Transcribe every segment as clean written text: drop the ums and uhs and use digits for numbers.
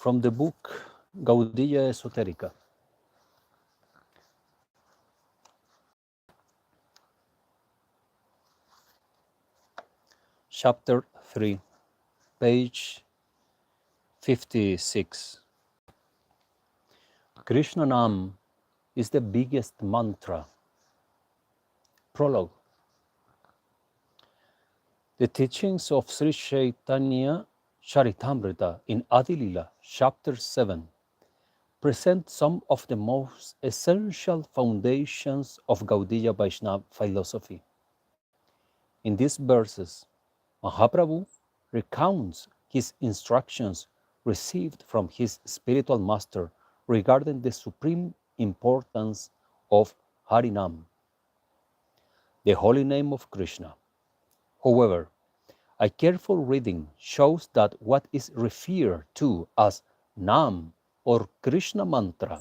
From the book Gaudilla Esoterica. Chapter 3, page 56. Krishna Nam is the biggest mantra. Prologue. The teachings of Sri Chaitanya Charitamrita in Adi Lila, chapter 7, present some of the most essential foundations of Gaudiya Vaishnava philosophy. In these verses, Mahaprabhu recounts his instructions received from his spiritual master regarding the supreme importance of Harinam, the holy name of Krishna. However, a careful reading shows that what is referred to as Nam or Krishna mantra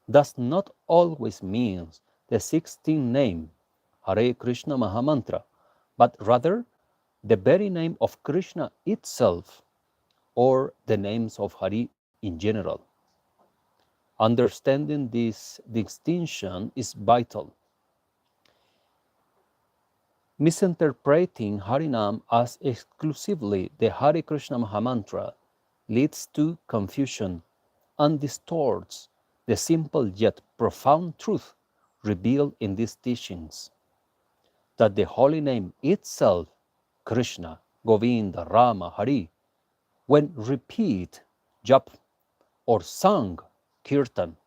does not always mean the 16th name, Hare Krishna Mahamantra, but rather the very name of Krishna itself or the names of Hari in general. Understanding this distinction is vital. Misinterpreting Harinam as exclusively the Hare Krishna Mahamantra leads to confusion and distorts the simple yet profound truth revealed in these teachings, that the holy name itself, Krishna, Govinda, Rama, Hari, when repeated, jap, or sung, kirtan,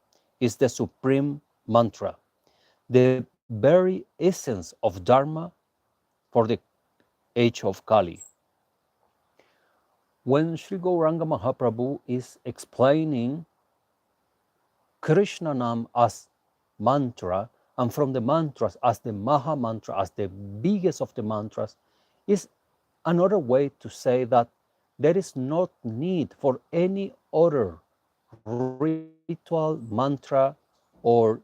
is the supreme mantra, the very essence of Dharma for the age of Kali. When Sri Gauranga Mahaprabhu is explaining Krishna Nam as mantra, and from the mantras as the Maha Mantra, as the biggest of the mantras, is another way to say that there is not need for any other ritual mantra or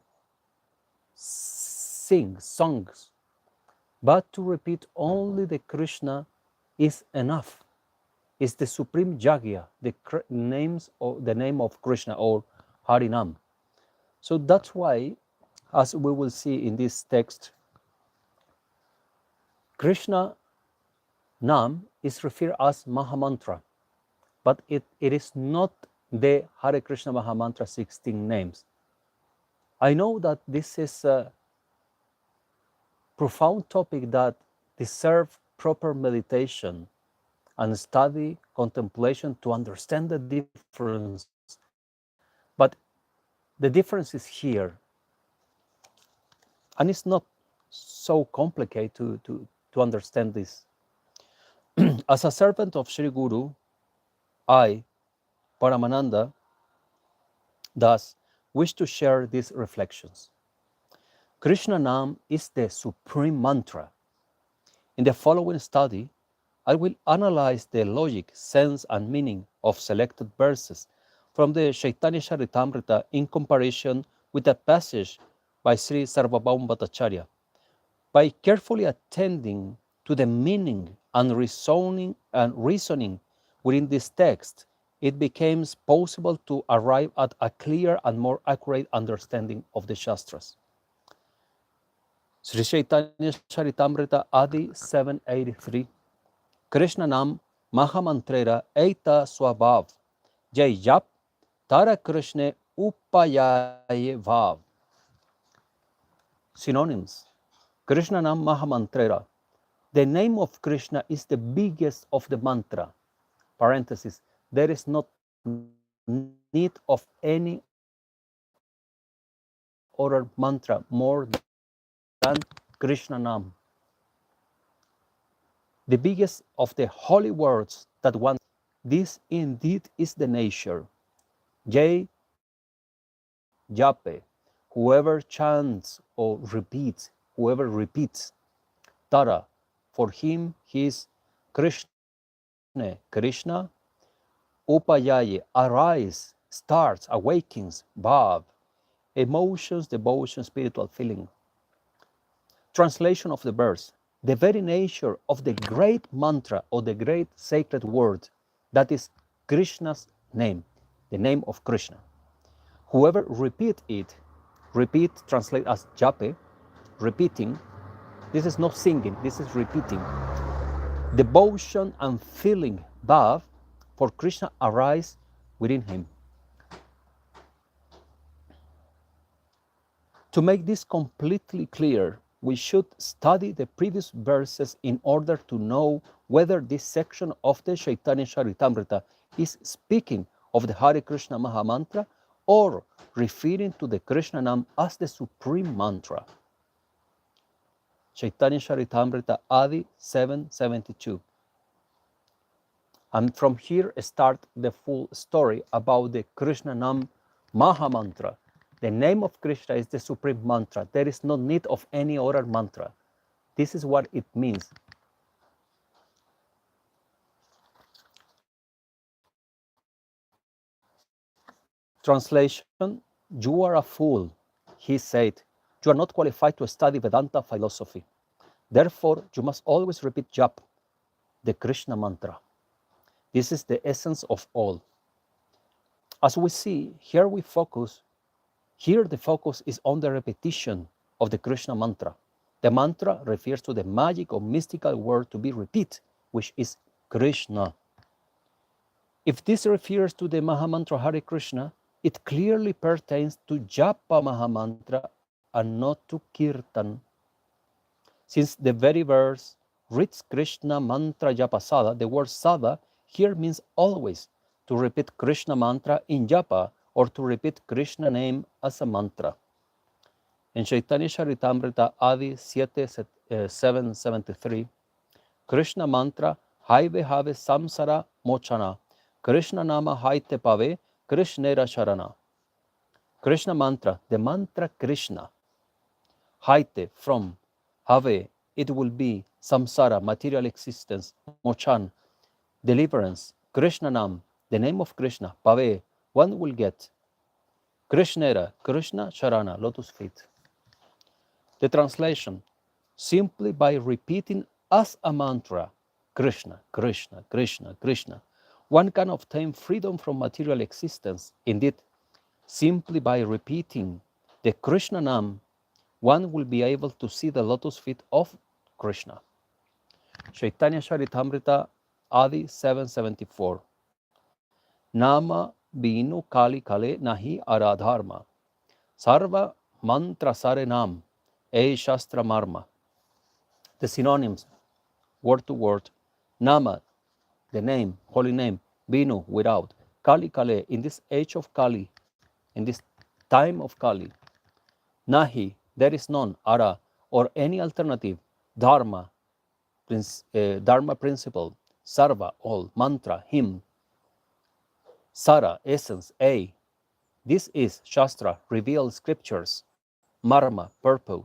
songs, but to repeat only the Krishna is enough. Is the supreme yagya, the name of Krishna or Harinam. So that's why, as we will see in this text, Krishna Nam is referred as Mahamantra, but it is not the Hare Krishna Mahamantra 16 names. I know that this is a profound topic that deserves proper meditation and study, contemplation to understand the difference. But the difference is here. And it's not so complicated to understand this. As a servant of Sri Guru, I, Paramananda, thus wish to share these reflections. Krishna Nam is the supreme mantra. In the following study, I will analyze the logic, sense, and meaning of selected verses from the Chaitanya Charitamrita in comparison with a passage by Sri Sarvabhauma Bhattacharya. By carefully attending to the meaning and reasoning within this text, it becomes possible to arrive at a clear and more accurate understanding of the Shastras. Sri Chaitanya Charitamrita Adi 783. Krishna Nam Mahamantrera Eita Swabhav Jai Jap Tara Krishna Upayaye Vav. Synonyms. Krishna Nam Mahamantrera. The name of Krishna is the biggest of the mantra. Parenthesis. There is not need of any other mantra more than Krishna Nam. The biggest of the holy words that one. This indeed is the nature. Jai Jape, whoever chants or repeats, whoever repeats. Tara, for him he is Krishna. Krishna. Upayaye, arise, starts, awakens. Bhav, emotions, devotion, spiritual feeling. Translation of the verse. The very nature of the great mantra or the great sacred word that is Krishna's name the name of Krishna. Whoever repeat it, repeat translate as jape, repeating. This is not singing, this is repeating. Devotion and feeling bhav for Krishna arise within him. To make this completely clear, we should study the previous verses in order to know whether this section of the Chaitanya Charitamrita is speaking of the Hare Krishna Mahamantra or referring to the Krishna Nam as the supreme mantra. Chaitanya Charitamrita Adi 772. And from here start the full story about the Krishna Nam Mahamantra. The name of Krishna is the supreme mantra. There is no need of any other mantra. This is what it means. Translation, you are a fool, he said. You are not qualified to study Vedanta philosophy. Therefore, you must always repeat jap, the Krishna mantra. This is the essence of all. As we see, here the focus is on the repetition of the Krishna mantra. The mantra refers to the magic or mystical word to be repeated, which is Krishna. If this refers to the Mahamantra Hare Krishna, it clearly pertains to Japa Mahamantra and not to Kirtan. Since the very verse reads Krishna Mantra Japa Sada, the word Sada here means always to repeat Krishna mantra in Japa or to repeat Krishna name as a mantra. In Chaitanya Charitamrita Adi 773, Krishna mantra Haive Have Samsara Mochana, Krishna Nama Haite Pave, Krishnera Sharana. Krishna mantra, the mantra Krishna. Haite, from. Have, it will be. Samsara, material existence. Mochan, deliverance. Krishna Nam, the name of Krishna. Pave, one will get. Krishnera, Krishna Sharana, lotus feet. The translation, simply by repeating as a mantra, Krishna, Krishna, Krishna, Krishna, one can obtain freedom from material existence. Indeed, simply by repeating the Krishna Nam, one will be able to see the lotus feet of Krishna. Chaitanya Charitamrita Adi 774. Nama Binu Kali Kale Nahi Aradharma. Sarva Mantra Sare Nam. E Shastra Marma. The synonyms, word to word. Nama, the name, holy name. Binu, without. Kali Kale, in this age of Kali, in this time of Kali. Nahi, there is none. Ara, or any alternative. Dharma, Dharma principle. Sarva, all. Mantra, hymn. Sara, essence. A, this is Shastra, revealed scriptures. Marma, purport.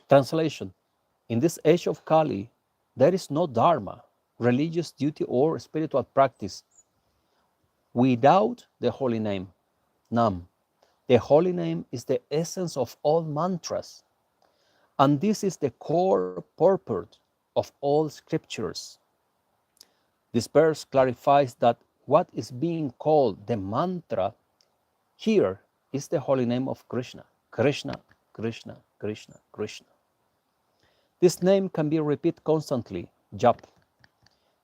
Translation, in this age of Kali, there is no dharma, religious duty or spiritual practice without the holy name, Nam. The holy name is the essence of all mantras, and this is the core purport of all scriptures. This verse clarifies that what is being called the mantra here is the holy name of Krishna. Krishna, Krishna, Krishna, Krishna. This name can be repeated constantly, jap.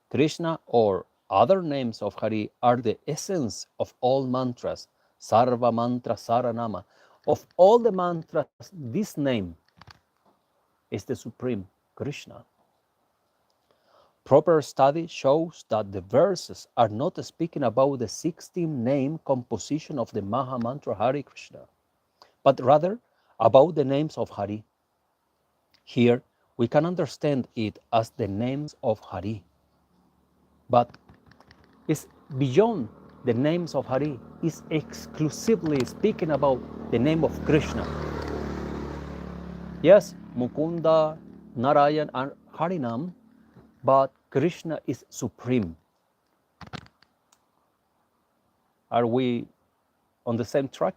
Krishna or other names of Hari are the essence of all mantras, sarva mantra saranama. Of all the mantras, this name is the supreme, Krishna. Proper study shows that the verses are not speaking about the 16 name composition of the Mahamantra Hare Krishna, but rather about the names of Hari. Here, we can understand it as the names of Hari. But it's beyond the names of Hari. It's exclusively speaking about the name of Krishna. Yes, Mukunda, Narayan, and Harinam, but Krishna is supreme. Are we on the same track?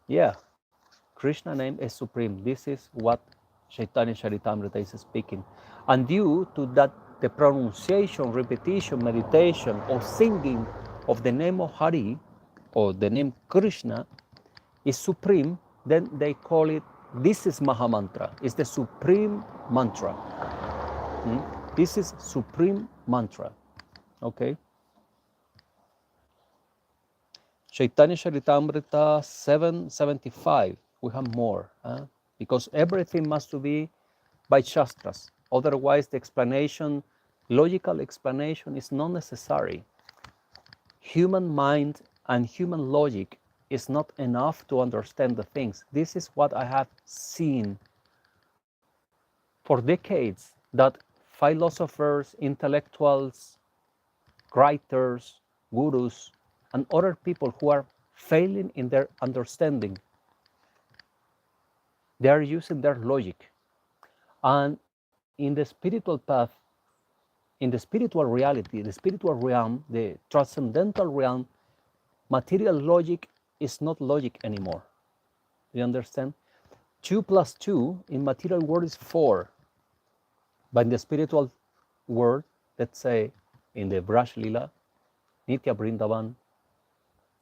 Yeah, Krishna name is supreme. This is what Chaitanya Charitamrita is speaking. And due to that the pronunciation, repetition, meditation, or singing of the name of Hari or the name Krishna is supreme, then they call it, this is Mahamantra. It's the supreme mantra. This is supreme mantra. Okay? Chaitanya Charitamrita 775. We have more. Because everything must be by Shastras. Otherwise, the explanation, logical explanation, is not necessary. Human mind and human logic is not enough to understand the things. This is what I have seen for decades, that philosophers, intellectuals, writers, gurus, and other people who are failing in their understanding, they are using their logic. And in the spiritual path, in the spiritual reality, the spiritual realm, the transcendental realm, material logic is not logic anymore. You understand? 2 plus 2 in material world is 4. But in the spiritual world, let's say in the Braj Lila, Nitya Brindavan,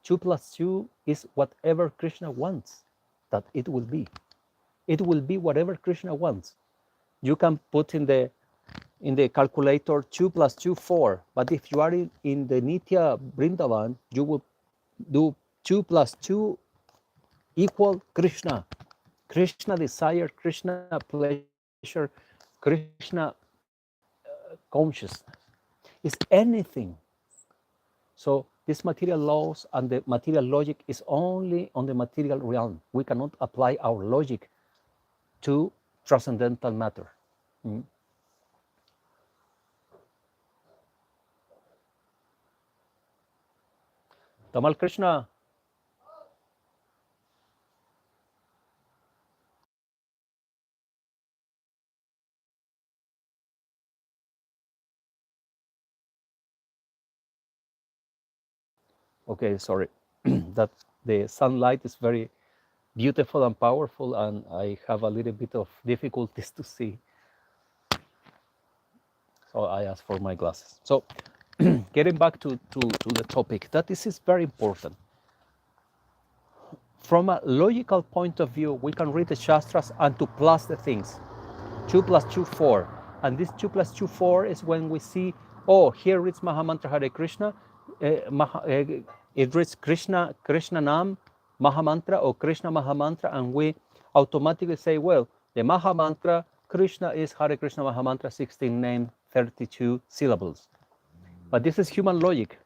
2 plus 2 is whatever Krishna wants that it will be. It will be whatever Krishna wants. You can put in the calculator 2 plus 2, 4. But if you are in the Nitya Brindavan, you will do 2 plus 2 equal Krishna. Krishna desire, Krishna pleasure, Krishna consciousness. It's anything. So these material laws and the material logic is only on the material realm. We cannot apply our logic to transcendental matter. Tamal Krishna. Okay, sorry. That the sunlight is very beautiful and powerful, and I have a little bit of difficulties to see. So I asked for my glasses. So getting back to the topic, that this is very important. From a logical point of view, we can read the Shastras and to plus the things. 2 plus 2, 4. And this 2 plus 2, 4 is when we see, oh, here reads Mahamantra Hare Krishna. It reads Krishna Nam Mahamantra or Krishna Mahamantra, and we automatically say, well, the Mahamantra, Krishna is Hare Krishna Mahamantra, 16 name, 32 syllables. But this is human logic.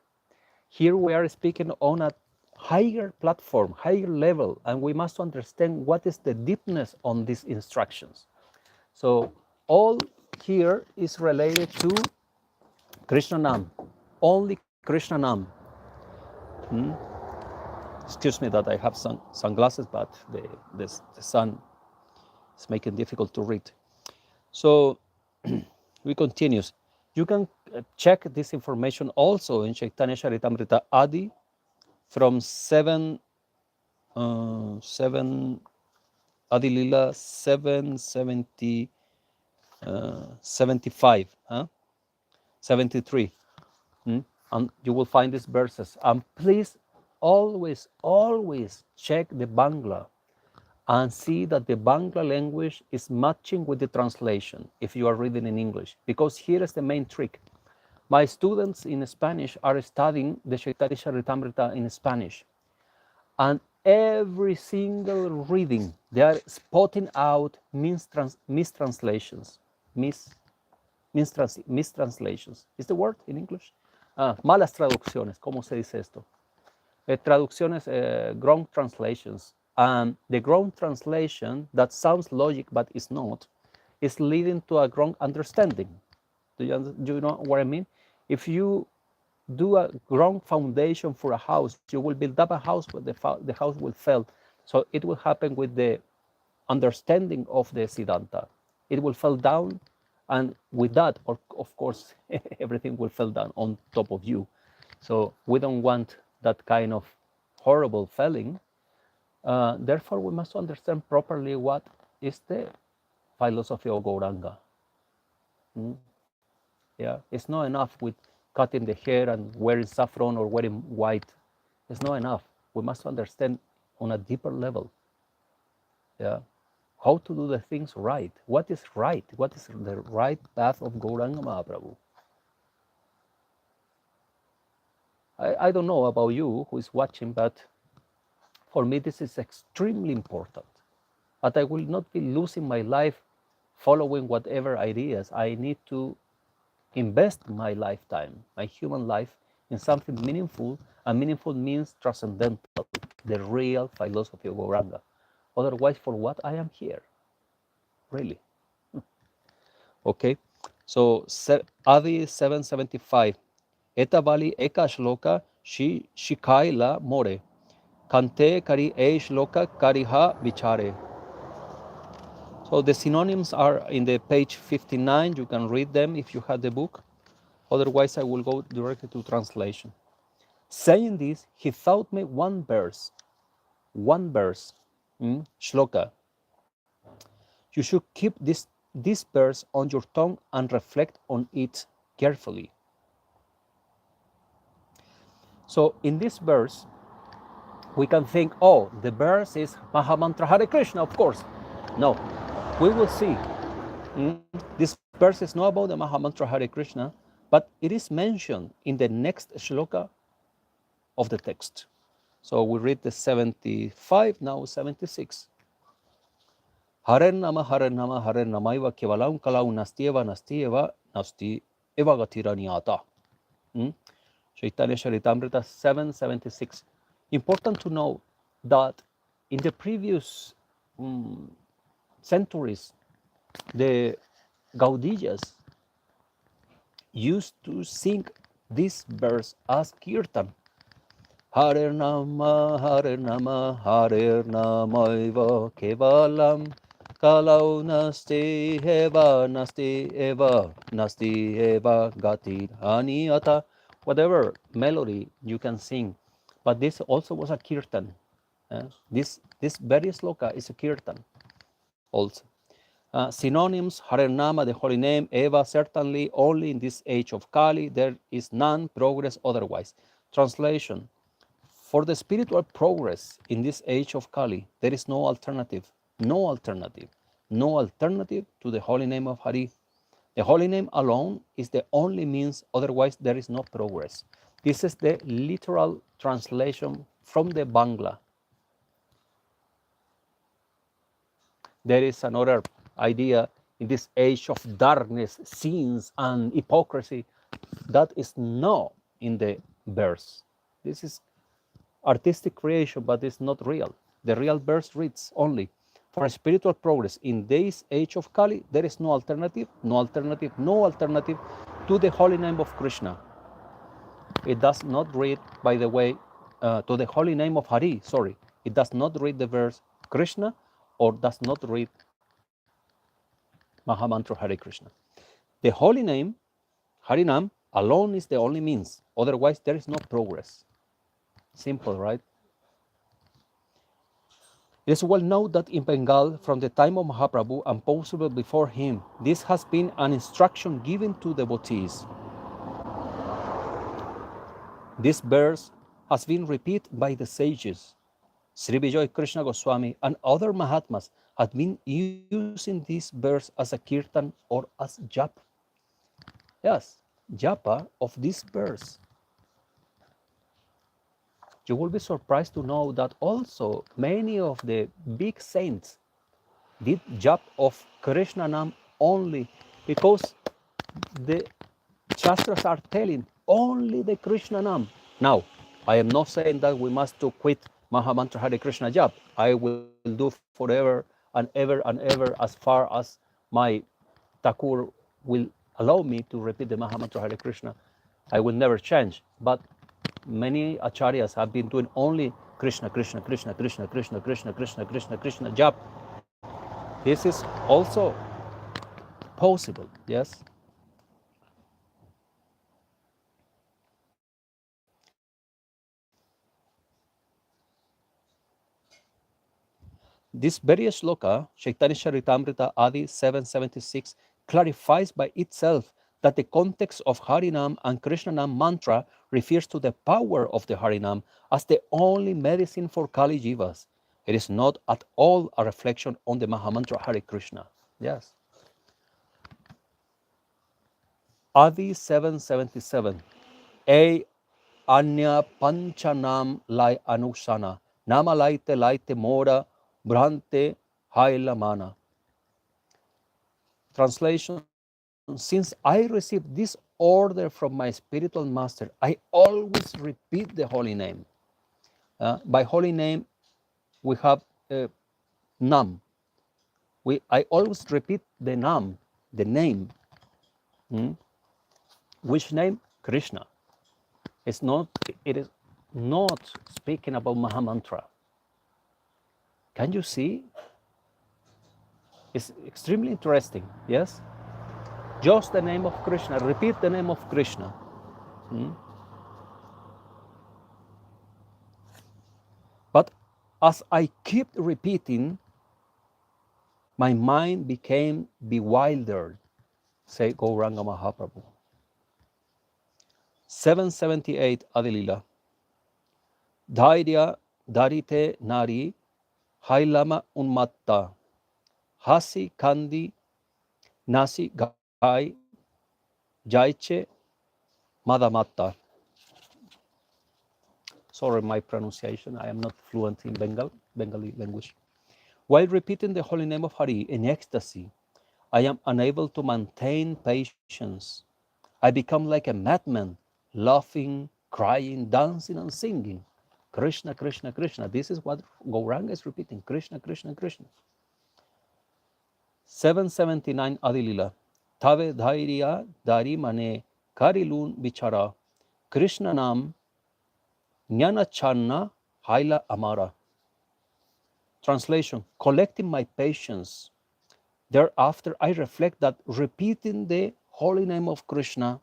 Here we are speaking on a higher platform, higher level, and we must understand what is the deepness on these instructions. So all here is related to Krishna Nam, only Krishna Nam. Excuse me that I have sunglasses, but the sun is making it difficult to read. So we continue. You can check this information also in Chaitanya Charitamrita Adi from 7 Adi Lila 770 75 73 and you will find these verses. And please always check the Bangla and see that the Bangla language is matching with the translation if you are reading in English, because here is the main trick. My students in Spanish are studying the Chaitanya Charitamrita in Spanish, and every single reading they are spotting out mistranslations. Mistranslations. Is the word in English? Malas traducciones. ¿Cómo se dice esto? Traducciones, wrong translations. And the wrong translation that sounds logic but is not, is leading to a wrong understanding. Do you know what I mean? If you do a wrong foundation for a house, you will build up a house, but the house will fail. So it will happen with the understanding of the Siddhanta. It will fall down, and with that, of course, everything will fall down on top of you. So we don't want that kind of horrible feeling. Therefore, we must understand properly what is the philosophy of Gauranga. Yeah, it's not enough with cutting the hair and wearing saffron or wearing white. It's not enough. We must understand on a deeper level. Yeah, how to do the things right. What is right? What is the right path of Gauranga Mahaprabhu? I don't know about you who is watching, but for me this is extremely important. But I will not be losing my life following whatever ideas. I need to invest my lifetime, my human life, in something meaningful, and meaningful means transcendental, the real philosophy of Gauranga. Otherwise, for what I am here, really? Okay, so Adi 775. Eta vali eka shloka shikaila more. Kante kari e shloka kariha vichare. So the synonyms are in the page 59. You can read them if you have the book. Otherwise, I will go directly to translation. Saying this, he taught me one verse, shloka. You should keep this verse on your tongue and reflect on it carefully. So in this verse, we can think, oh, the verse is Mahamantra Hare Krishna, of course. No, we will see. This verse is not about the Mahamantra Hare Krishna, but it is mentioned in the next shloka of the text. So we read the 75, now 76. Hare Nama Hare Namaiva Kevalam Kalau Nastieva Nasti Eva Gatiraniata. Chaitanya Charitamrita 776. Important to know that in the previous centuries, the Gaudiyas used to sing this verse as kirtan. Hare Nama Hare Namaiva Kevalam Kalau Nasti Eva Nasti Eva Gati Aniata. Whatever melody you can sing, but this also was a kirtan. This very sloka is a kirtan also. Synonyms: Hare Nama, the holy name; Eva, certainly only in this age of Kali, there is none progress otherwise. Translation: for the spiritual progress in this age of Kali, there is no alternative, no alternative, no alternative to the holy name of Hari. The holy name alone is the only means, otherwise there is no progress. This is the literal translation from the Bangla. There is another idea in this age of darkness, sins, and hypocrisy that is not in the verse. This is artistic creation, but it's not real. The real verse reads only, for spiritual progress in this age of Kali, there is no alternative, no alternative, no alternative to the holy name of Krishna. It does not read, by the way, to the holy name of Hari, sorry. It does not read the verse Krishna or does not read Mahamantra Hare Krishna. The holy name, Harinam, alone is the only means. Otherwise, there is no progress. Simple, right? It is well known that in Bengal, from the time of Mahaprabhu and possibly before him, this has been an instruction given to devotees. This verse has been repeated by the sages. Sri Vijay Krishna Goswami and other Mahatmas have been using this verse as a kirtan or as japa. Yes, japa of this verse. You will be surprised to know that also many of the big saints did jap of Krishna Nam only because the Shastras are telling only the Krishna Nam. Now, I am not saying that we must to quit Mahamantra Hare Krishna jap. I will do forever and ever as far as my Thakur will allow me to repeat the Mahamantra Hare Krishna. I will never change. But many acharyas have been doing only Krishna, Krishna, Krishna, Krishna, Krishna, Krishna, Krishna, Krishna, Krishna jap. This is also possible, yes? This very shloka, Chaitanya Charitamrita Adi 776, clarifies by itself that the context of Harinam and Krishnanam mantra refers to the power of the Harinam as the only medicine for Kali Jivas. It is not at all a reflection on the Mahamantra Hare Krishna. Yes. Adi 777. A Anya Panchanam Lai Anusana. Nama Laite Mora Brante Haila Mana. Translation: since I received this order from my spiritual master, I always repeat the holy name. By holy name, we have Nam. I always repeat the Nam, the name. Hmm? Which name? Krishna. It is not speaking about Mahamantra. Can you see? It's extremely interesting, yes? Just the name of Krishna, repeat the name of Krishna. Hmm? But as I kept repeating, my mind became bewildered, say Gauranga Mahaprabhu. 778 Adilila. Dhairya Darite Nari Hailama Unmatta Hasi Kandi Nasi Gai Jaiche Madamatta. Sorry, my pronunciation. I am not fluent in Bengali language. While repeating the holy name of Hari in ecstasy, I am unable to maintain patience. I become like a madman, laughing, crying, dancing, and singing. Krishna, Krishna, Krishna. This is what Gauranga is repeating. Krishna, Krishna, Krishna. 779 Adilila. Tave dhairya dari mane karilun bichara. Krishna nam jnana channa haila amara. Translation: collecting my patience. Thereafter, I reflect that repeating the holy name of Krishna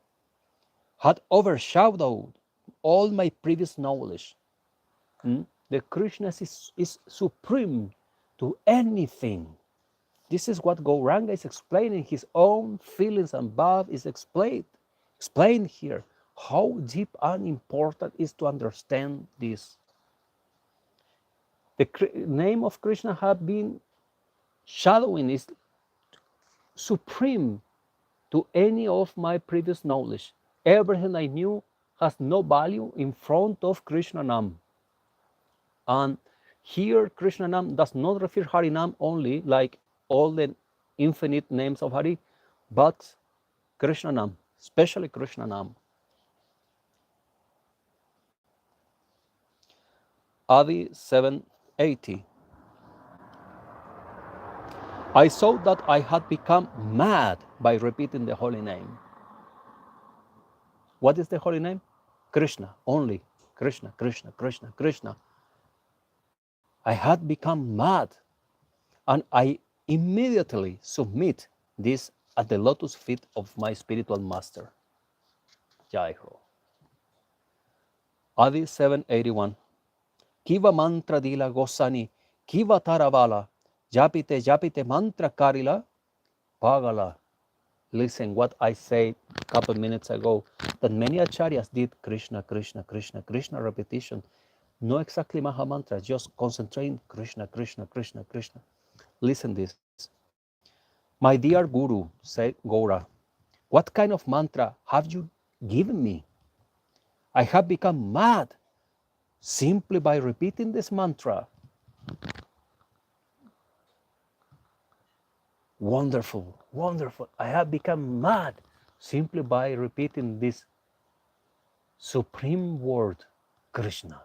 had overshadowed all my previous knowledge. The Krishna is supreme to anything. This is what Gauranga is explaining. His own feelings and bhav is explained here. How deep and important is to understand this. The name of Krishna had been shadowing, is supreme to any of my previous knowledge. Everything I knew has no value in front of Krishna Nam. And here Krishna Nam does not refer Hari Nam only, like all the infinite names of Hari, but Krishna Nam, especially Krishna Nam. Adi 780. I saw that I had become mad by repeating the holy name. What is the holy name? Krishna, only Krishna, Krishna, Krishna, Krishna. I had become mad, and I immediately submit this at the lotus feet of my spiritual master. Jai Ho. Adi 781. Kiva mantra dila gosani, kiva taravala, japite mantra karila, pagala. Listen what I said a couple minutes ago, that many acharyas did Krishna, Krishna, Krishna, Krishna repetition. No exactly Mahamantra, just concentrating Krishna, Krishna, Krishna, Krishna. Listen this. My dear Guru, said Gaura, what kind of mantra have you given me? I have become mad simply by repeating this mantra. Wonderful, wonderful. I have become mad simply by repeating this supreme word, Krishna.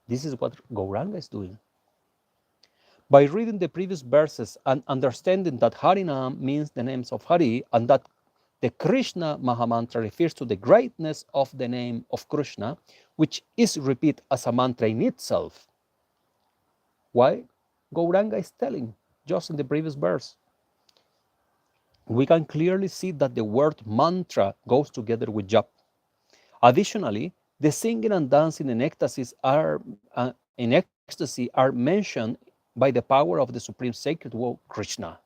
This is what Gauranga is doing. By reading the previous verses and understanding that Harinam means the names of Hari, and that the Krishna Mahamantra refers to the greatness of the name of Krishna, which is repeated as a mantra in itself. Why? Gauranga is telling, just in the previous verse. We can clearly see that the word mantra goes together with jap. Additionally, the singing and dancing in ecstasy are mentioned by the power of the supreme sacred word Krishna.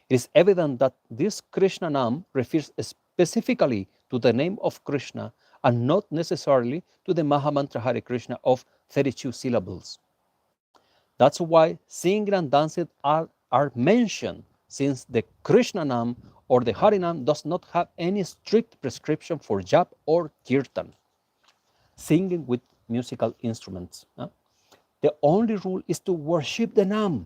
It is evident that this Krishna Nam refers specifically to the name of Krishna and not necessarily to the Mahamantra Hare Krishna of 32 syllables. That's why singing and dancing are mentioned, since the Krishna Nam or the Harinam does not have any strict prescription for jap or kirtan, singing with musical instruments. The only rule is to worship the Nam.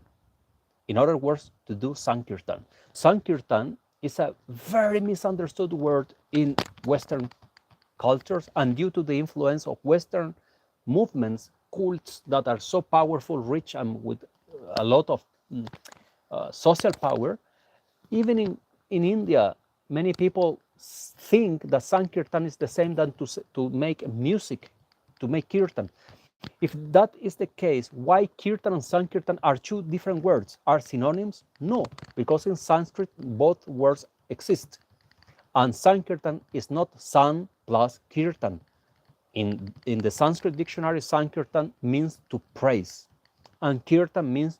In other words, to do Sankirtan. Sankirtan is a very misunderstood word in Western cultures, and due to the influence of Western movements, cults that are so powerful, rich, and with a lot of social power, even in India, many people think that Sankirtan is the same than to make music, to make kirtan. If that is the case, why kirtan and Sankirtan are two different words? Are synonyms? No, because in Sanskrit both words exist. And Sankirtan is not san plus kirtan. In the Sanskrit dictionary, Sankirtan means to praise, and kirtan means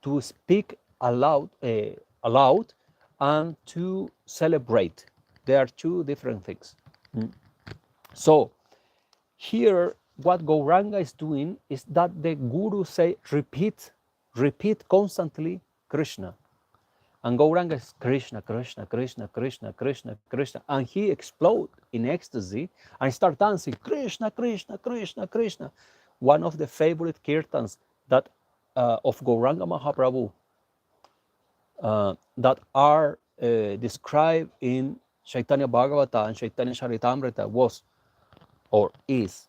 to speak aloud and to celebrate. They are two different things. So here, what Gauranga is doing is that the Guru say, repeat constantly Krishna. And Gauranga is Krishna, Krishna, Krishna, Krishna, Krishna, Krishna. And he explode in ecstasy and start dancing, Krishna, Krishna, Krishna, Krishna. One of the favorite kirtans that of Gauranga Mahaprabhu that are described in Chaitanya Bhagavata and Chaitanya Charitamrita was or is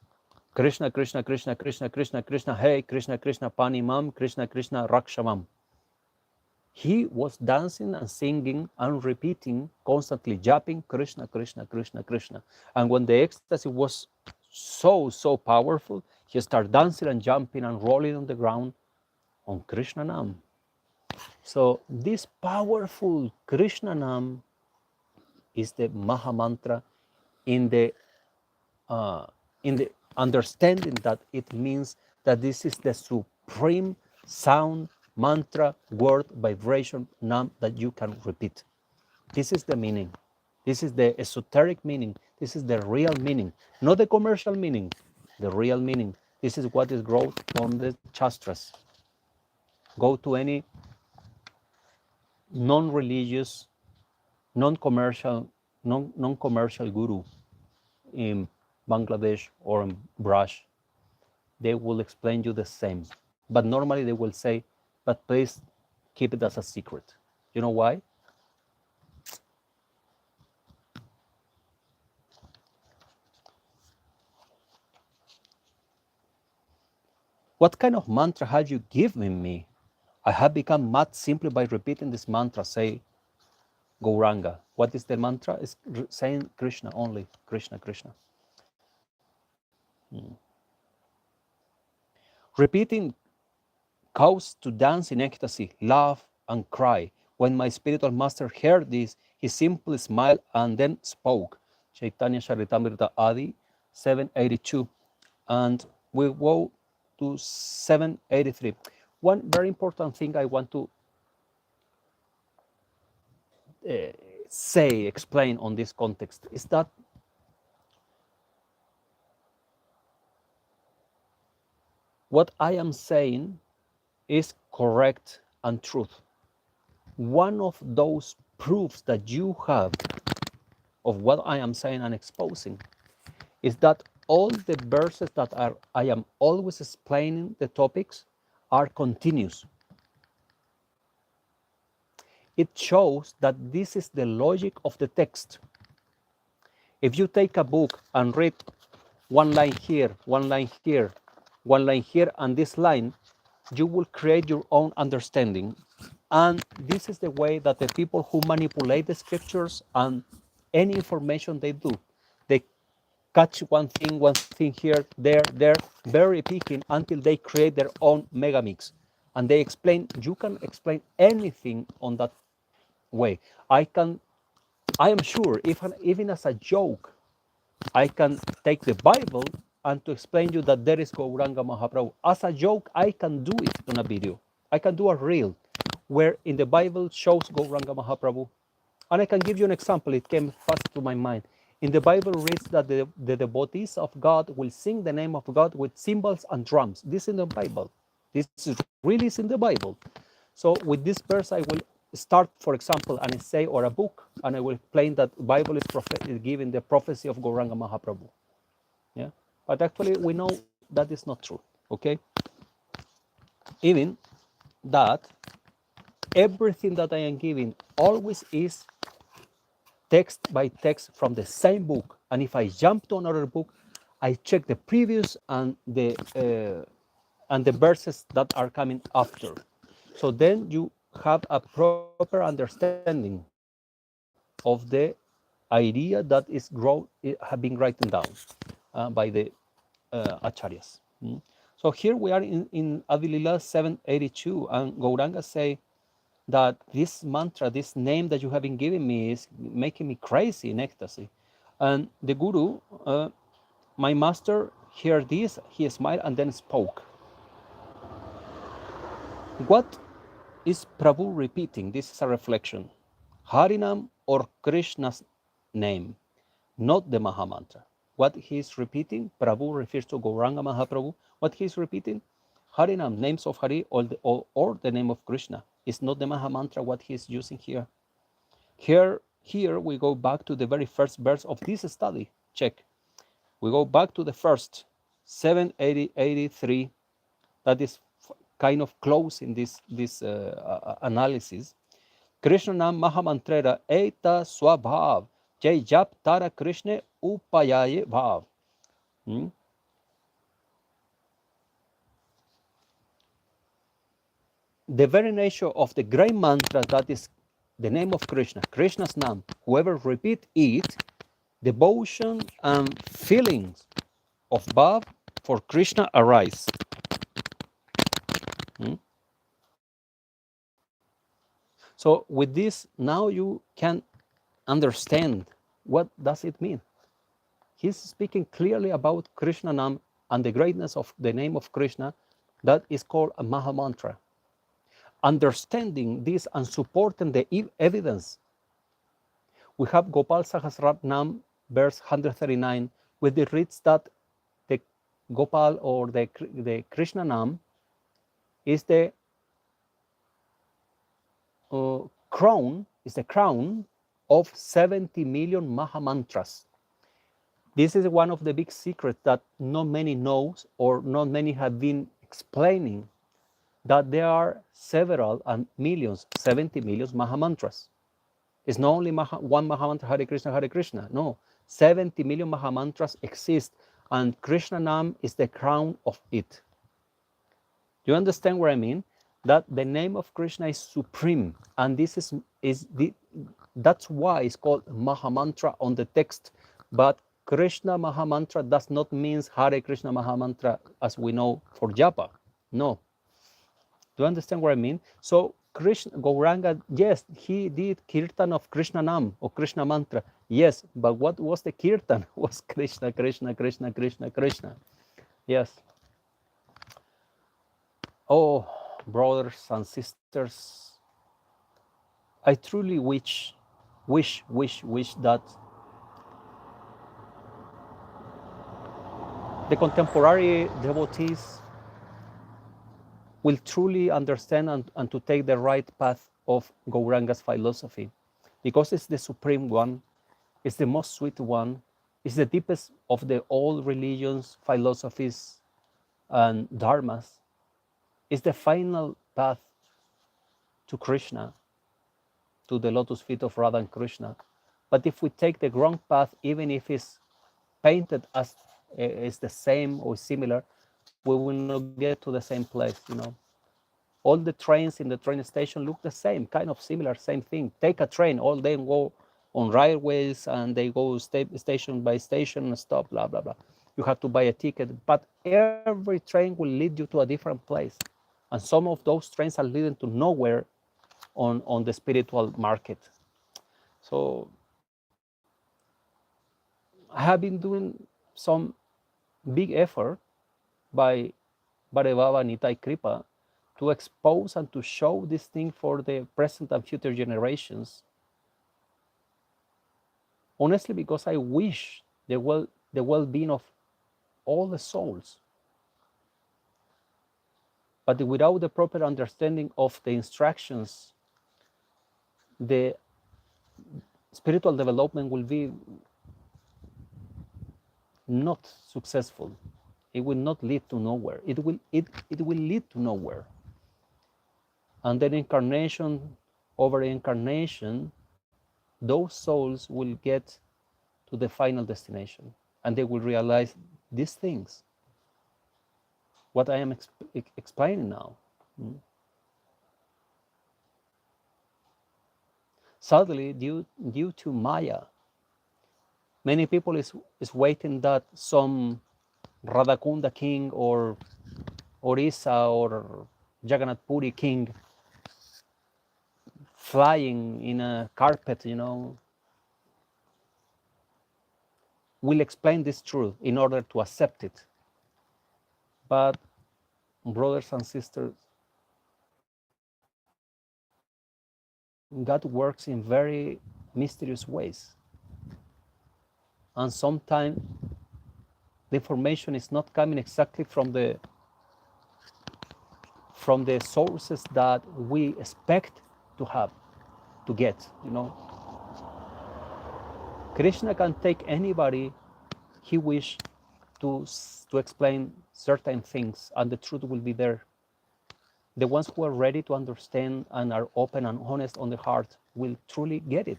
Krishna, Krishna, Krishna, Krishna, Krishna, Krishna, Hey, Krishna, Krishna, Panimam, Krishna, Krishna, Rakshamam. He was dancing and singing and repeating, constantly japping Krishna, Krishna, Krishna, Krishna. And when the ecstasy was so powerful, he started dancing and jumping and rolling on the ground on Krishna Nam. So this powerful Krishna Nam is the Mahamantra in the understanding that it means that this is the supreme sound, mantra, word, vibration, Nam that you can repeat. This is the meaning. This is the esoteric meaning. This is the real meaning, not the commercial meaning, the real meaning. This is what is wrote on the Shastras. Go to any non-religious, non-commercial guru in Bangladesh or in Brush, they will explain you the same. But normally they will say, but please keep it as a secret. You know why? What kind of mantra have you given me? I have become mad simply by repeating this mantra, say Gauranga. What is the mantra? It's saying Krishna only, Krishna, Krishna. Repeating caused to dance in ecstasy, laugh, and cry. When my spiritual master heard this, he simply smiled and then spoke. Chaitanya Charitamrita Adi 782. And we go to 783. One very important thing I want to explain on this context is that what I am saying is correct and truth. One of those proofs that you have of what I am saying and exposing is that all the verses that I am always explaining the topics are continuous. It shows that this is the logic of the text. If you take a book and read one line here, one line here, one line here, and this line, you will create your own understanding. And this is the way that the people who manipulate the scriptures and any information they do, they catch one thing here, there, very picking until they create their own mega mix. And they explain, you can explain anything on that way. I am sure, even as a joke, I can take the Bible and to explain you that there is Gauranga Mahaprabhu. As a joke, I can do it on a video. I can do a reel where in the Bible shows Gauranga Mahaprabhu And I can give you an example. It came fast to my mind. In the Bible reads that the devotees of God will sing the name of God with cymbals and drums. This is in the Bible. This is really is in the Bible. So with this verse, I will start, for example, an essay or a book, and I will explain that Bible is giving the prophecy of Gauranga Mahaprabhu. Yeah, but actually we know that is not true. Okay, even that everything that I am giving always is text by text from the same book. And if I jump to another book, I check the previous and the verses that are coming after. So then you have a proper understanding of the idea that is have been written down by the acharyas. So here we are in Adilila 782, and Gauranga say that this mantra, this name that you have been giving me, is making me crazy in ecstasy. And the Guru, my master, heard this, he smiled and then spoke. What is Prabhu repeating? This is a reflection. Harinam or Krishna's name, not the Mahamantra. What he is repeating, Prabhu refers to Gauranga Mahaprabhu. What he is repeating, Harinam, names of Hari or the name of Krishna, is not the Mahamantra what he is using here. Here we go back to the very first verse of this study. Check. We go back to the first 783. That is kind of close in this analysis. Krishna nam mahamantrera eta swabhav jai jap tara Krishna upayaye bhav. The very nature of the great mantra that is the name of Krishna, Krishna's name, whoever repeat it, devotion and feelings of bhav for Krishna arise. So with this, now you can understand what does it mean. He's speaking clearly about Krishna Nam and the greatness of the name of Krishna that is called a mahamantra. Understanding this and supporting the evidence, we have Gopal Sahasranam, verse 139, with it reads that the Gopal or the Krishna Nam is the crown of 70 million mahamantras. This is one of the big secrets that not many knows or not many have been explaining, that there are several and millions, 70 million mahamantras. It's not only one mahamantra, Hare Krishna. No, 70 million mahamantras exist, and Krishna Nam is the crown of it. Do you understand what I mean? That the name of Krishna is supreme, and this that's why it's called mahamantra on the text. But Krishna Mahamantra does not mean Hare Krishna Mahamantra as we know for japa. No. Do you understand what I mean? So Krishna, Gauranga, yes, he did kirtan of Krishna Nam or Krishna Mantra. Yes, but what was the kirtan? It was Krishna, Krishna, Krishna, Krishna, Krishna. Yes. Oh, brothers and sisters, I truly wish that the contemporary devotees will truly understand and to take the right path of Gauranga's philosophy, because it's the supreme one, it's the most sweet one, it's the deepest of the all religions, philosophies, and dharmas. It's the final path to Krishna, to the lotus feet of Radha and Krishna. But if we take the wrong path, even if it's painted as is the same or similar, we will not get to the same place, All the trains in the train station look the same, kind of similar, same thing. Take a train, all they go on railways and they go station by station and stop, blah, blah, blah. You have to buy a ticket, but every train will lead you to a different place. And some of those trains are leading to nowhere on the spiritual market. So I have been doing some big effort by Baba Nitai Kripa to expose and to show this thing for the present and future generations. honestly, because I wish the well-being of all the souls. But without the proper understanding of the instructions, the spiritual development will be not successful. It will not lead to nowhere. It will lead to nowhere. And then incarnation over incarnation, those souls will get to the final destination, and they will realize these things, what I am explaining now. Sadly, due to Maya, many people is waiting that some Radhakunda king or Orissa or Jagannath Puri king flying in a carpet, will explain this truth in order to accept it. But brothers and sisters, God works in very mysterious ways. And sometimes the information is not coming exactly from the sources that we expect to have, to get. Krishna can take anybody he wish to explain certain things, and the truth will be there. The ones who are ready to understand and are open and honest on the heart will truly get it.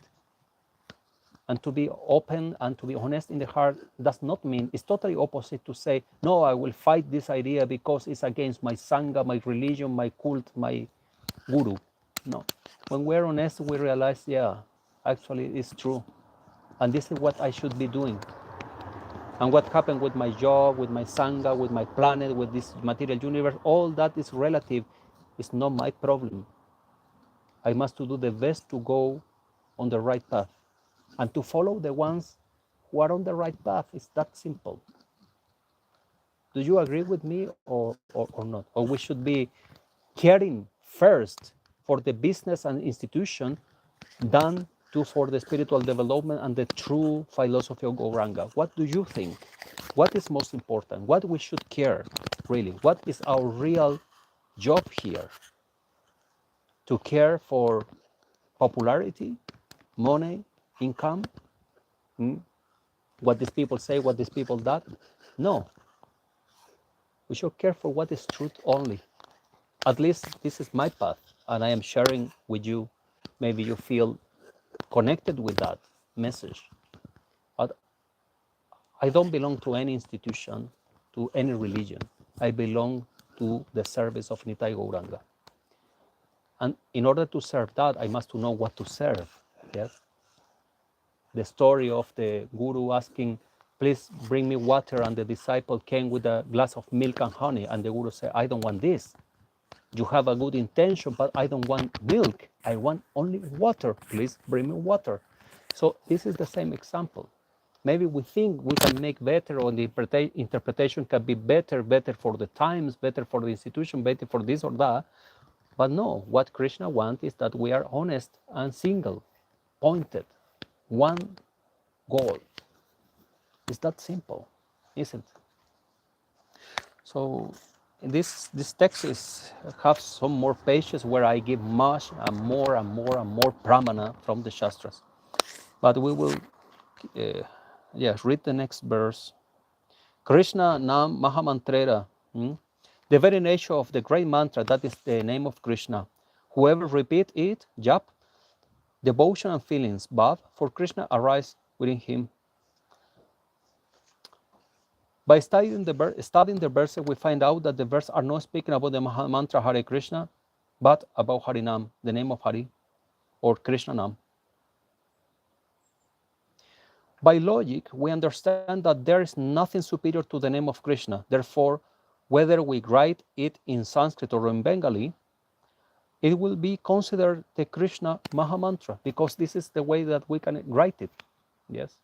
And to be open and to be honest in the heart does not mean, it's totally opposite to say, no, I will fight this idea because it's against my sangha, my religion, my cult, my guru. No. When we're honest, we realize, yeah, actually it's true. And this is what I should be doing. And what happened with my job, with my sangha, with my planet, with this material universe, all that is relative. It's not my problem. I must to do the best to go on the right path and to follow the ones who are on the right path. It's that simple. Do you agree with me or not? Or we should be caring first for the business and institution than for the spiritual development and the true philosophy of Gauranga? What do you think? What is most important? What we should care, really? What is our real job here? To care for popularity, money, income? What these people say, what these people that? No. We should care for what is truth only. At least this is my path, and I am sharing with you. Maybe you feel connected with that message. But I don't belong to any institution, to any religion. I belong to the service of Nitai Gauranga. And in order to serve that, I must to know what to serve. Yes. The story of the guru asking, please bring me water, and the disciple came with a glass of milk and honey, and the guru said, I don't want this. You have a good intention, but I don't want milk. I want only water. Please bring me water. So this is the same example. Maybe we think we can make better, or the interpretation can be better for the times, better for the institution, better for this or that. But no, what Krishna wants is that we are honest and single, pointed, one goal. It's that simple, isn't it? So this text have some more pages where I give much and more and more and more pramana from the Shastras. But we will read the next verse. Krishna Nam Mahamantra. The very nature of the great mantra, that is the name of Krishna. Whoever repeat it, jap, devotion and feelings, bhav, for Krishna arise within him. By studying the verses, we find out that the verses are not speaking about the mantra Hare Krishna, but about Harinam, the name of Hari, or Krishna Nam. By logic, we understand that there is nothing superior to the name of Krishna. Therefore, whether we write it in Sanskrit or in Bengali, it will be considered the Krishna Mahamantra, because this is the way that we can write it. Yes.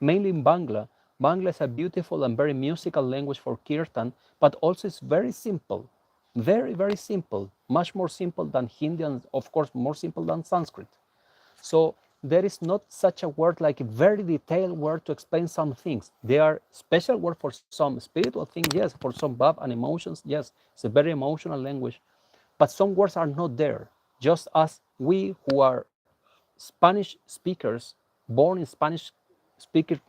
Mainly in Bangla. Bangla is a beautiful and very musical language for kirtan, but also it's very simple. Very, very simple. Much more simple than Hindi, and of course more simple than Sanskrit. So there is not such a word like a very detailed word to explain some things. There are special words for some spiritual things, yes, for some bad and emotions, yes. It's a very emotional language. But some words are not there. Just as we who are Spanish speakers, born in Spanish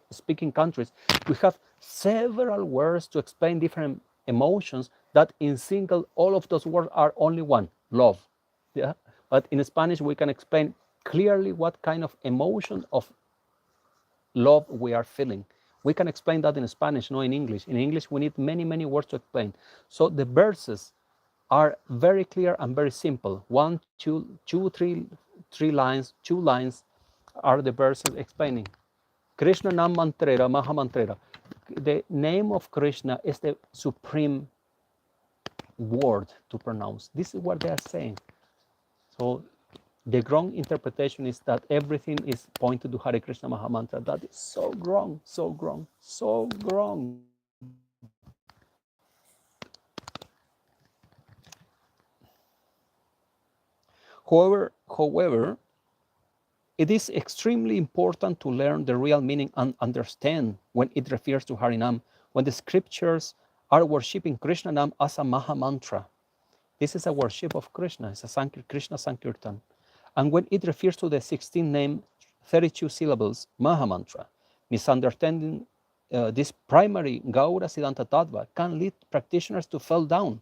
speaking countries, we have several words to explain different emotions that in single, all of those words are only one, love. Yeah. But in Spanish, we can explain clearly what kind of emotion of love we are feeling. We can explain that in Spanish, not in English. In English, we need many, many words to explain. So the verses are very clear and very simple. One, three lines, two lines are the verses explaining. Krishna Nam Mantrera, Mahamantrera. The name of Krishna is the supreme word to pronounce. This is what they are saying. So the wrong interpretation is that everything is pointed to Hare Krishna Mahamantra. That is so wrong, so wrong, so wrong. However, it is extremely important to learn the real meaning and understand when it refers to Harinam, when the scriptures are worshipping Krishna Nam as a Mahamantra. This is a worship of Krishna, it's a Krishna Sankirtan. And when it refers to the 16 name, 32 syllables, Mahamantra, misunderstanding this primary Gaura Siddhanta Tattva can lead practitioners to fall down,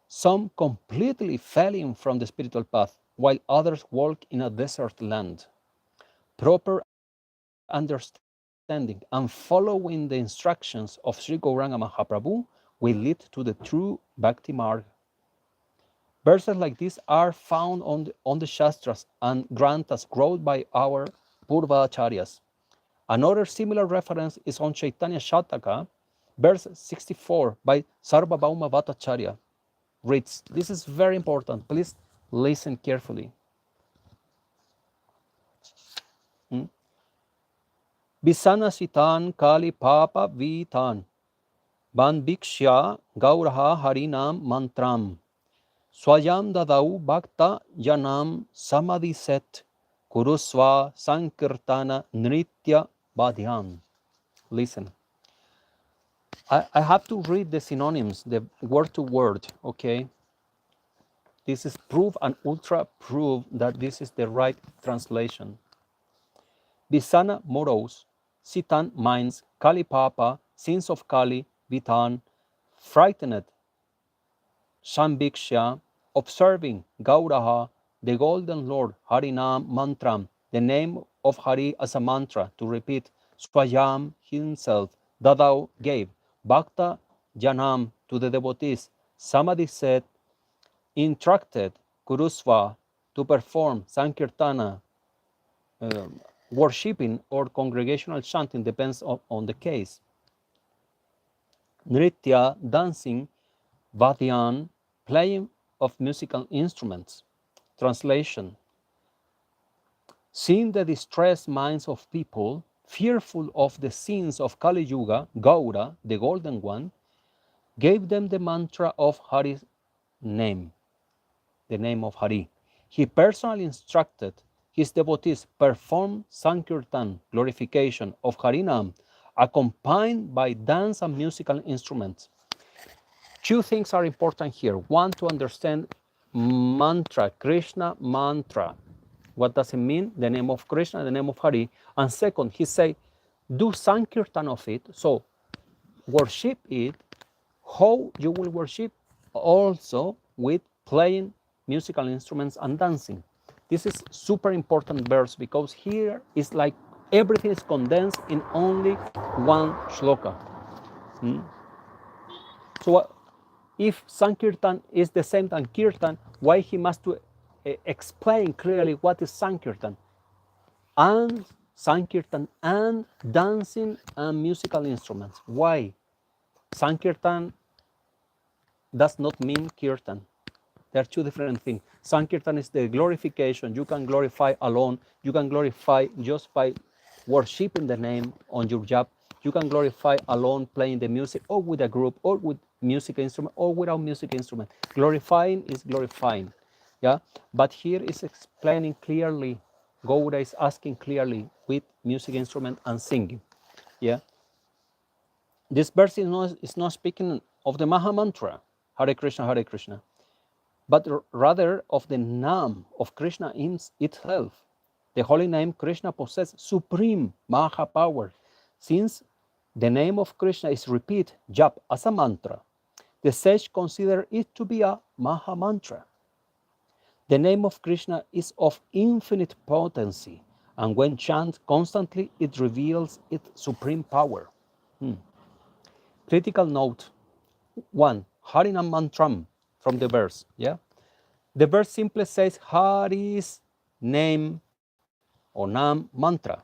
some completely falling from the spiritual path, while others walk in a desert land. Proper understanding and following the instructions of Sri Gauranga Mahaprabhu will lead to the true Bhakti Marg. Verses like these are found on the Shastras and Granthas wrote by our Purvacharyas. Another similar reference is on Chaitanya Shataka, verse 64 by Sarvabhauma Bhattacharya. Reads, this is very important, please listen carefully. Visana sitan kali papa vitan ban bhikshya gauraha harinam mantram swayam dadau bhakta janam samadhiset kurusva sankirtana nritya badhyam. Listen, I have to read the synonyms, the word to word, okay? This is proof and ultra proof that this is the right translation. Visana morose, Sitan minds, Kali Papa, sins of Kali, Vitan, frightened, Shambhiksha, observing Gauraha, the golden Lord, Harinam Mantram, the name of Hari as a mantra to repeat, Swayam himself, Dadau gave, Bhakta Janam to the devotees, Samadhi said, instructed Kurusva to perform Sankirtana, worshipping or congregational chanting depends on the case. Nritya, dancing, Vadyan, playing of musical instruments. Translation. Seeing the distressed minds of people, fearful of the sins of Kali Yuga, Gaura, the Golden One, gave them the mantra of Hari's name, the name of Hari. He personally instructed his devotees perform Sankirtan, glorification of Harinam, accompanied by dance and musical instruments. Two things are important here. One, to understand mantra, Krishna mantra. What does it mean? The name of Krishna, the name of Hari. And second, he say, do Sankirtan of it. So worship it. How you will worship? Also with playing musical instruments and dancing. This is super important verse because here is like everything is condensed in only one shloka. So if Sankirtan is the same as Kirtan, why he must to explain clearly what is Sankirtan? And Sankirtan and dancing and musical instruments. Why? Sankirtan does not mean Kirtan. They are two different things. Sankirtan is the glorification. You can glorify alone. You can glorify just by worshiping the name on your job. You can glorify alone playing the music or with a group or with music instrument or without music instrument. Glorifying is glorifying. Yeah. But here is explaining clearly Gouda is asking clearly with music instrument and singing. Yeah. This verse is not speaking of the Maha Mantra, Hare Krishna, but rather of the Nam of Krishna itself. The holy name Krishna possesses supreme Maha power. Since the name of Krishna is repeated, jap, as a mantra, the sage consider it to be a Maha Mantra. The name of Krishna is of infinite potency, and when chanted constantly, it reveals its supreme power. Critical note 1. Harinam Mantram from the verse. Yeah? The verse simply says Hari's name or Nam mantra.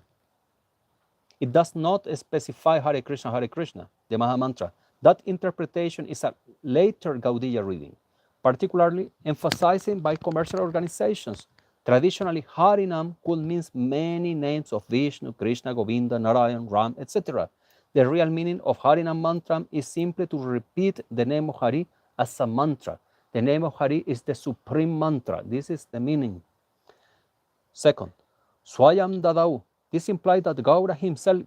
It does not specify Hare Krishna, the Maha Mantra. That interpretation is a later Gaudiya reading, particularly emphasizing by commercial organizations. Traditionally, Harinam could mean many names of Vishnu, Krishna, Govinda, Narayan, Ram, etc. The real meaning of Harinam Mantra is simply to repeat the name of Hari as a mantra. The name of Hari is the supreme mantra. This is the meaning. Second, Swayam Dadau. This implies that Gauda himself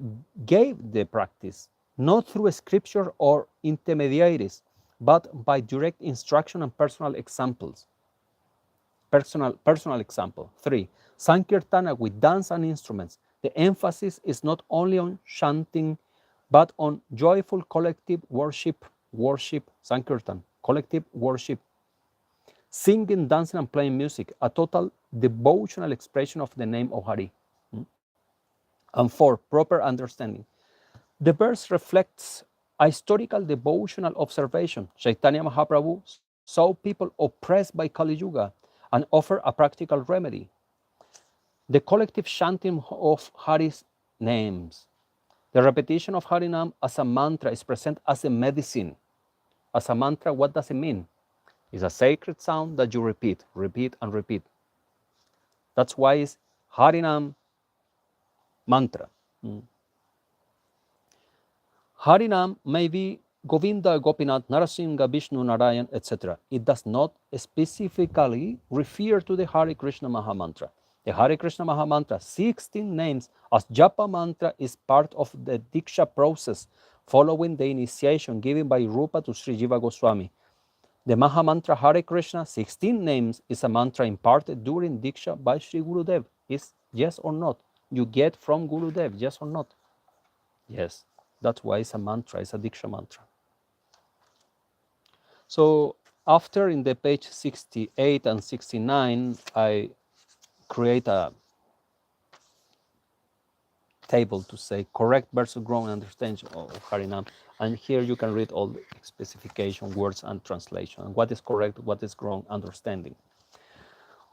gave the practice, not through scripture or intermediaries, but by direct instruction and personal examples. Personal example. 3. Sankirtana with dance and instruments. The emphasis is not only on chanting, but on joyful collective worship, Sankirtan, collective worship. Singing, dancing, and playing music, a total devotional expression of the name of Hari. And 4. Proper understanding. The verse reflects a historical devotional observation. Chaitanya Mahaprabhu saw people oppressed by Kali Yuga and offered a practical remedy. The collective chanting of Hari's names. The repetition of Harinam as a mantra is present as a medicine. As a mantra, what does it mean? It's a sacred sound that you repeat, and repeat. That's why it's Harinam mantra. Harinam may be Govinda, Gopinath, Narasingha, Vishnu, Narayan, etc. It does not specifically refer to the Hare Krishna Maha Mantra. The Hare Krishna Maha Mantra, 16 names as Japa Mantra, is part of the Diksha process following the initiation given by Rupa to Sri Jiva Goswami. The Maha Mantra Hare Krishna, 16 names, is a mantra imparted during Diksha by Sri Gurudev. Is yes or not? You get from Gurudev, yes or not? Yes. That's why it's a mantra, it's a Diksha mantra. So after in the page 68 and 69, I create a table to say correct versus wrong understanding of Harinam. And here you can read all the specification, words, and translation, and what is correct, what is wrong understanding.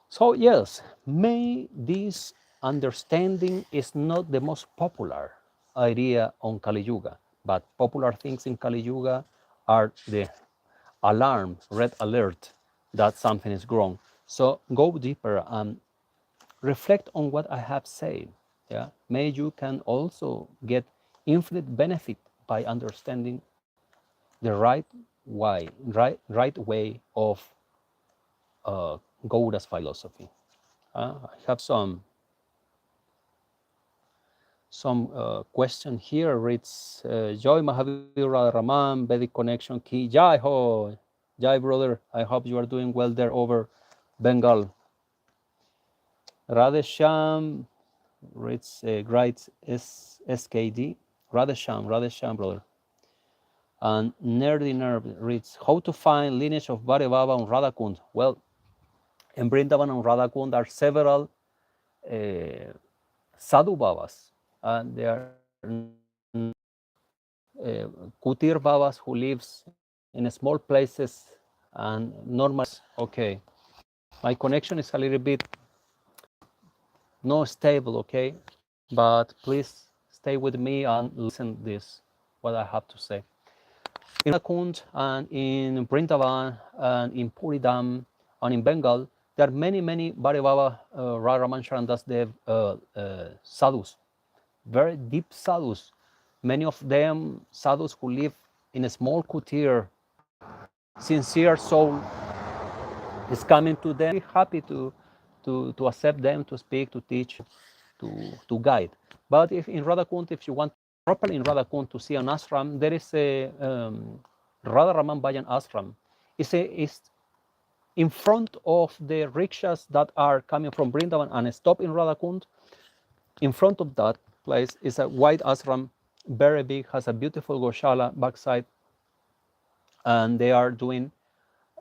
So yes, may this understanding is not the most popular idea on Kali Yuga, but popular things in Kali Yuga are the alarm, red alert that something is wrong. So go deeper and reflect on what I have said. Yeah, may you can also get infinite benefit by understanding the right way of Gauda's philosophy. I have some question here. Reads Joy Mahavir Raman, Vedic Connection Key. Jai ho, Jai brother. I hope you are doing well there over Bengal. Radheshyam reads writes SKD. Radheshyam brother. And Nerdy Nerve reads how to find lineage of Bhare Baba and Radhakund. Well, in Vrindavan and Radhakund are several Sadhu Babas, and they are Kutir Babas who lives in small places and normal. Okay, my connection is a little bit not stable, okay, but please stay with me and listen this, what I have to say. In Radhakund and in Vrindavan and in Puridam and in Bengal, there are many Bhare Baba, Radharaman Charandas Dev sadhus, very deep sadhus. Many of them sadhus who live in a small kutir, sincere soul is coming to them, happy to to accept them, to speak, to teach, to guide. But if in Radhakund, if you want properly in Radhakund to see an ashram, there is a Radharaman Bajan ashram. It's in front of the rickshaws that are coming from Brindavan and stop in Radhakund. In front of that place is a white ashram, very big, has a beautiful Goshala backside, and they are doing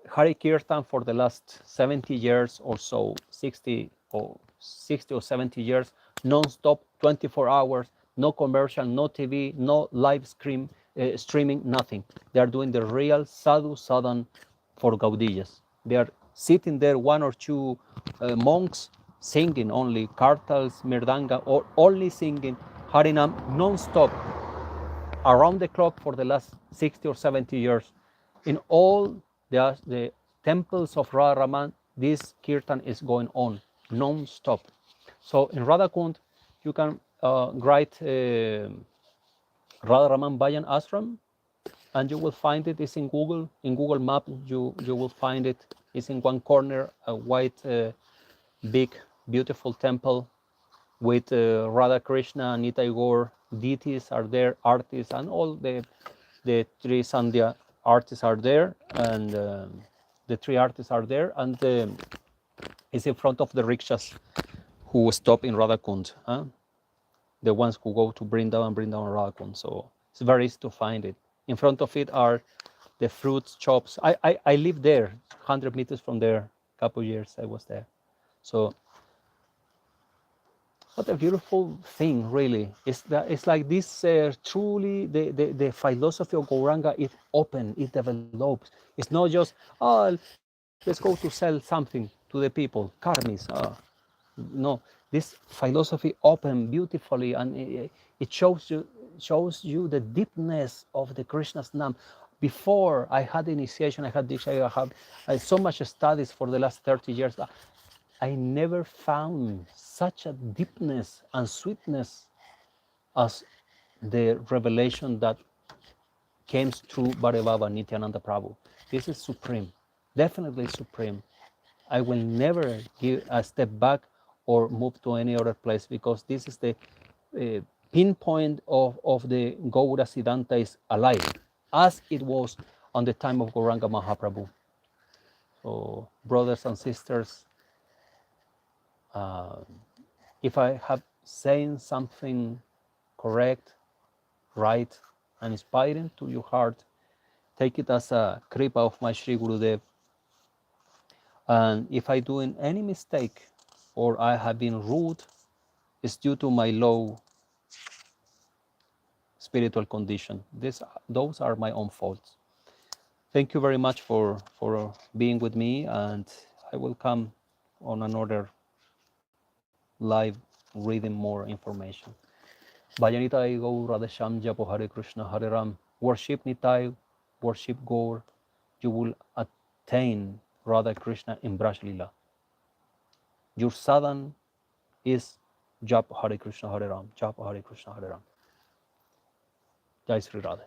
Hari Kirtan for the last 70 years or so, 60 or 70 years, non-stop, 24 hours, no commercial, no TV, no live streaming, nothing. They are doing the real sadhu sadhan for Gaudillas. They are sitting there, one or two monks singing only, kartals, mirdanga, or only singing Harinam non-stop around the clock for the last 60 or 70 years. In all the temples of Radharaman, this kirtan is going on non-stop. So in Radhakund, you can write Radharaman Bajan Ashram, and you will find it. It's in Google. In Google Map, you will find it. It's in one corner, a white, big, beautiful temple with Radha Krishna and Nitai Gaur deities are there, artists, and all the three Sandhya artists are there, and the three artists are there, and it's in front of the rickshaws who stop in Radhakund, the ones who go to Brindavan, Radhakund. So it's very easy to find it. In front of it are the fruit shops. I live there, 100 meters from there. A couple of years I was there. So what a beautiful thing, really. It's like this truly, the philosophy of Gauranga is open, it develops. It's not just, oh, let's go to sell something to the people, karmis. No, this philosophy open beautifully, and it shows you the deepness of the Krishna's name. Before I had initiation, I had Diksha, I had so much studies for the last 30 years. I never found such a deepness and sweetness as the revelation that came through Bharevava Nityananda Prabhu. This is supreme, definitely supreme. I will never give a step back or move to any other place, because this is the pinpoint of the Gaura Siddhanta is alive, as it was on the time of Gauranga Mahaprabhu. So, brothers and sisters, if I have saying something correct, right, and inspiring to your heart, take it as a kripa of my Sri Gurudev. And if I doing any mistake or I have been rude, it's due to my low spiritual condition. Those are my own faults. Thank you very much for being with me, and I will come on another live reading more information. Bhajanita Gaur Radheshyam Japo Hare Krishna Hare Ram. Worship Nitai, worship Gaur. You will attain Radha Krishna in Braj Lila. Your sadhan is Jap Hare Krishna Hare Ram. Jap Hare Krishna Hare Ram. Jay Sri Radhe.